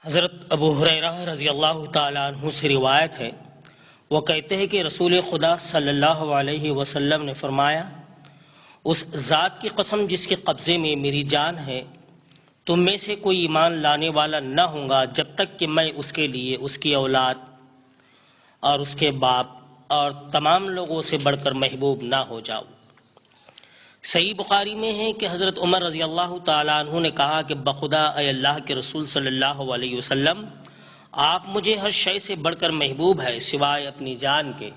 حضرت ابو ہریرہ رضی اللہ تعالیٰ عنہ سے روایت ہے، وہ کہتے ہیں کہ رسول خدا صلی اللہ علیہ وسلم نے فرمایا، اس ذات کی قسم جس کے قبضے میں میری جان ہے، تم میں سے کوئی ایمان لانے والا نہ ہوگا جب تک کہ میں اس کے لیے اس کی اولاد اور اس کے باپ اور تمام لوگوں سے بڑھ کر محبوب نہ ہو جاؤں۔ صحیح بخاری میں ہے کہ حضرت عمر رضی اللہ تعالیٰ عنہ نے کہا کہ بخدا اے اللہ کے رسول صلی اللہ علیہ وسلم، آپ مجھے ہر شے سے بڑھ کر محبوب ہے سوائے اپنی جان کے۔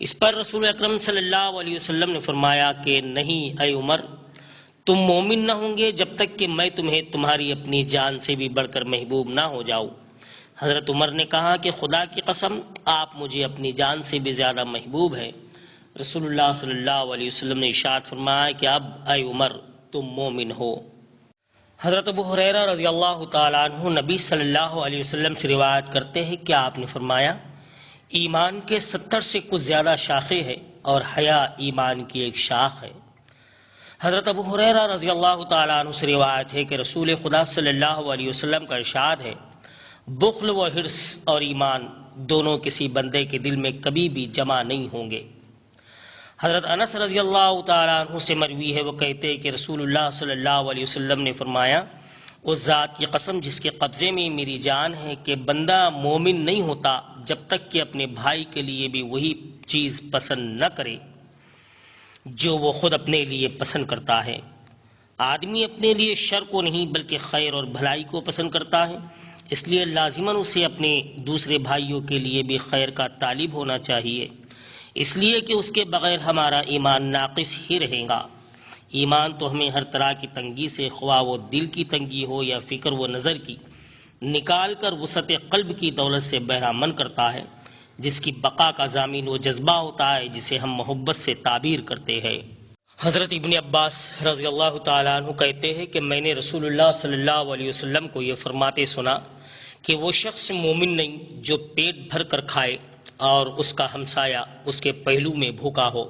اس پر رسول اکرم صلی اللہ علیہ وسلم نے فرمایا کہ نہیں اے عمر، تم مومن نہ ہوں گے جب تک کہ میں تمہیں تمہاری اپنی جان سے بھی بڑھ کر محبوب نہ ہو جاؤں۔ حضرت عمر نے کہا کہ خدا کی قسم، آپ مجھے اپنی جان سے بھی زیادہ محبوب ہیں۔ رسول اللہ صلی اللہ علیہ وسلم نے ارشاد فرمایا کہ اب اے عمر تم مومن ہو۔ حضرت ابو ہریرہ رضی اللہ تعالیٰ عنہ نبی صلی اللہ علیہ وسلم سے روایت کرتے ہیں کہ آپ نے فرمایا، ایمان کے 70 سے کچھ زیادہ شاخیں ہیں اور حیا ایمان کی ایک شاخ ہے۔ حضرت ابو ہریرہ رضی اللہ تعالیٰ عنہ سے روایت ہے کہ رسول خدا صلی اللہ علیہ وسلم کا ارشاد ہے، بخل و حرص اور ایمان دونوں کسی بندے کے دل میں کبھی بھی جمع نہیں ہوں گے۔ حضرت انس رضی اللہ تعالیٰ عنہ سے مروی ہے، وہ کہتے ہیں کہ رسول اللہ صلی اللہ علیہ وسلم نے فرمایا، اس ذات کی قسم جس کے قبضے میں میری جان ہے کہ بندہ مومن نہیں ہوتا جب تک کہ اپنے بھائی کے لیے بھی وہی چیز پسند نہ کرے جو وہ خود اپنے لیے پسند کرتا ہے۔ آدمی اپنے لیے شر کو نہیں بلکہ خیر اور بھلائی کو پسند کرتا ہے، اس لیے لازماً اسے اپنے دوسرے بھائیوں کے لیے بھی خیر کا طالب ہونا چاہیے، اس لیے کہ اس کے بغیر ہمارا ایمان ناقص ہی رہے گا۔ ایمان تو ہمیں ہر طرح کی تنگی سے، خواہ وہ دل کی تنگی ہو یا فکر و نظر کی، نکال کر وسعت قلب کی دولت سے بہرامند کرتا ہے، جس کی بقا کا ضامن وہ جذبہ ہوتا ہے جسے ہم محبت سے تعبیر کرتے ہیں۔ حضرت ابن عباس رضی اللہ تعالیٰ عنہ کہتے ہیں کہ میں نے رسول اللہ صلی اللہ علیہ وسلم کو یہ فرماتے سنا کہ وہ شخص مومن نہیں جو پیٹ بھر کر کھائے اور اس کا ہمسایہ اس کے پہلو میں بھوکا ہو۔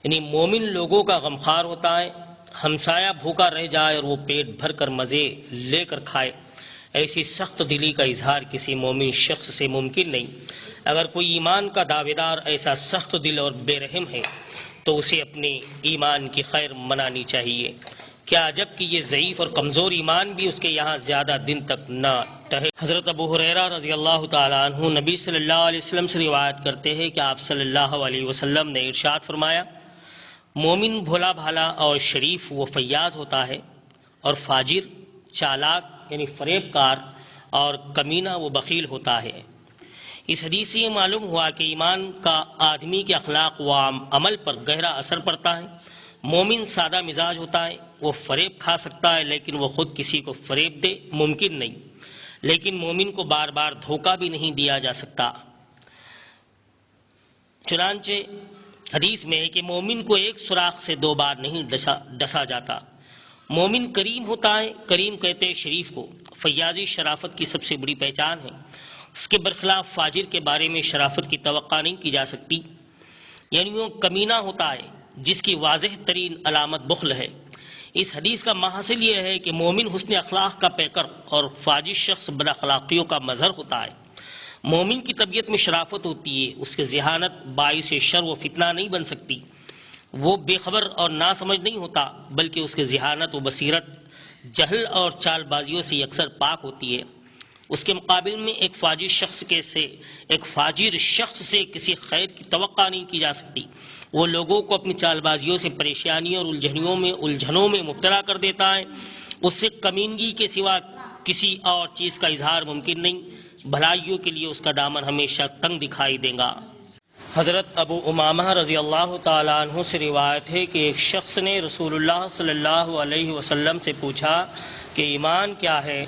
یعنی مومن لوگوں کا غمخوار ہوتا ہے، ہمسایہ بھوکا رہ جائے اور وہ پیٹ بھر کر مزے لے کر کھائے، ایسی سخت دلی کا اظہار کسی مومن شخص سے ممکن نہیں۔ اگر کوئی ایمان کا دعوے دار ایسا سخت دل اور بے رحم ہے تو اسے اپنے ایمان کی خیر منانی چاہیے۔ کیا عجب کہ یہ ضعیف اور کمزور ایمان بھی اس کے یہاں زیادہ دن تک نہ ٹہے۔ حضرت ابو ہریرہ رضی اللہ تعالیٰ عنہ نبی صلی اللہ علیہ وسلم سے روایت کرتے ہیں کہ آپ صلی اللہ علیہ وسلم نے ارشاد فرمایا، مومن بھولا بھالا اور شریف و فیاض ہوتا ہے، اور فاجر، چالاک یعنی فریب کار اور کمینہ و بخیل ہوتا ہے۔ اس حدیث سے یہ معلوم ہوا کہ ایمان کا آدمی کے اخلاق و عمل پر گہرا اثر پڑتا ہے۔ مومن سادہ مزاج ہوتا ہے، وہ فریب کھا سکتا ہے لیکن وہ خود کسی کو فریب دے ممکن نہیں، لیکن مومن کو بار بار دھوکہ بھی نہیں دیا جا سکتا۔ چنانچہ حدیث میں ہے کہ مومن کو ایک سوراخ سے 2 بار نہیں ڈسا جاتا۔ مومن کریم ہوتا ہے، کریم کہتے ہیں شریف کو۔ فیاضی شرافت کی سب سے بڑی پہچان ہے، اس کے برخلاف فاجر کے بارے میں شرافت کی توقع نہیں کی جا سکتی، یعنی وہ کمینہ ہوتا ہے جس کی واضح ترین علامت بخل ہے۔ اس حدیث کا محاصل یہ ہے کہ مومن حسن اخلاق کا پیکر اور فاجر شخص بد اخلاقیوں کا مظہر ہوتا ہے۔ مومن کی طبیعت میں شرافت ہوتی ہے، اس کے ذہانت باعث شر و فتنہ نہیں بن سکتی، وہ بے خبر اور ناسمجھ نہیں ہوتا، بلکہ اس کے ذہانت و بصیرت جہل اور چال بازیوں سے اکثر پاک ہوتی ہے۔ اس کے مقابل میں ایک فاجر شخص سے کسی خیر کی توقع نہیں کی جا سکتی، وہ لوگوں کو اپنی چال بازیوں سے پریشانیوں اور الجھنوں میں مبتلا کر دیتا ہے، اس سے کمینگی کے سوا کسی اور چیز کا اظہار ممکن نہیں، بھلائیوں کے لیے اس کا دامن ہمیشہ تنگ دکھائی دے گا۔ حضرت ابو امامہ رضی اللہ تعالیٰ عنہ سے روایت ہے کہ ایک شخص نے رسول اللہ صلی اللہ علیہ وسلم سے پوچھا کہ ایمان کیا ہے؟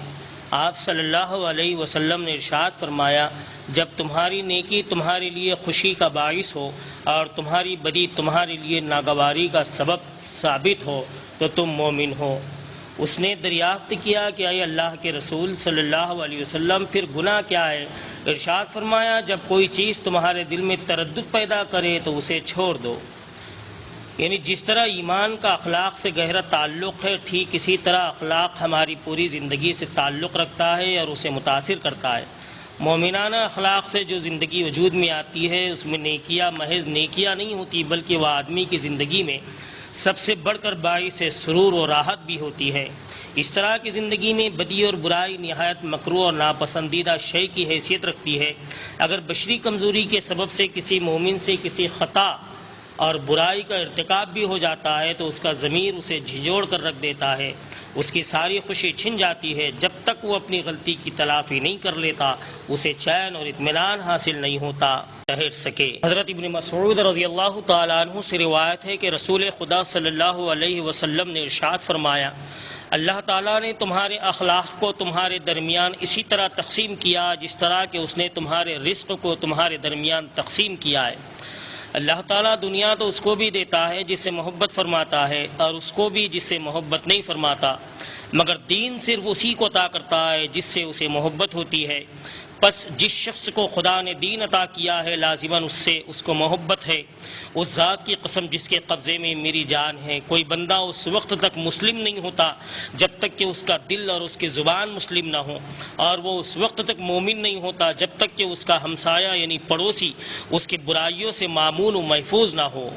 آپ صلی اللہ علیہ وسلم نے ارشاد فرمایا، جب تمہاری نیکی تمہارے لیے خوشی کا باعث ہو اور تمہاری بدی تمہارے لیے ناگواری کا سبب ثابت ہو تو تم مومن ہو۔ اس نے دریافت کیا کہ اے اللہ کے رسول صلی اللہ علیہ وسلم، پھر گناہ کیا ہے؟ ارشاد فرمایا، جب کوئی چیز تمہارے دل میں تردد پیدا کرے تو اسے چھوڑ دو۔ یعنی جس طرح ایمان کا اخلاق سے گہرا تعلق ہے، ٹھیک اسی طرح اخلاق ہماری پوری زندگی سے تعلق رکھتا ہے اور اسے متاثر کرتا ہے۔ مومنانہ اخلاق سے جو زندگی وجود میں آتی ہے اس میں نیکیاں محض نیکیاں نہیں ہوتی، بلکہ وہ آدمی کی زندگی میں سب سے بڑھ کر باعث سرور و راحت بھی ہوتی ہے۔ اس طرح کی زندگی میں بدی اور برائی نہایت مکروہ اور ناپسندیدہ شے کی حیثیت رکھتی ہے۔ اگر بشری کمزوری کے سبب سے کسی مومن سے کسی خطا اور برائی کا ارتکاب بھی ہو جاتا ہے تو اس کا ضمیر اسے جھنجھوڑ کر رکھ دیتا ہے، اس کی ساری خوشی چھن جاتی ہے۔ جب تک وہ اپنی غلطی کی تلافی نہیں کر لیتا اسے چین اور اطمینان حاصل نہیں ہوتا ٹھہر سکے۔ حضرت ابن مسعود رضی اللہ تعالیٰ عنہ سے روایت ہے کہ رسول خدا صلی اللہ علیہ وسلم نے ارشاد فرمایا، اللہ تعالیٰ نے تمہارے اخلاق کو تمہارے درمیان اسی طرح تقسیم کیا جس طرح کہ اس نے تمہارے رزق کو تمہارے درمیان تقسیم کیا ہے۔ اللہ تعالیٰ دنیا تو اس کو بھی دیتا ہے جس سے محبت فرماتا ہے، اور اس کو بھی جس سے محبت نہیں فرماتا، مگر دین صرف اسی کو عطا کرتا ہے جس سے اسے محبت ہوتی ہے۔ پس جس شخص کو خدا نے دین عطا کیا ہے لازماً اس سے اس کو محبت ہے۔ اس ذات کی قسم جس کے قبضے میں میری جان ہے، کوئی بندہ اس وقت تک مسلم نہیں ہوتا جب تک کہ اس کا دل اور اس کی زبان مسلم نہ ہو، اور وہ اس وقت تک مومن نہیں ہوتا جب تک کہ اس کا ہمسایہ یعنی پڑوسی اس کی برائیوں سے مامون و محفوظ نہ ہو۔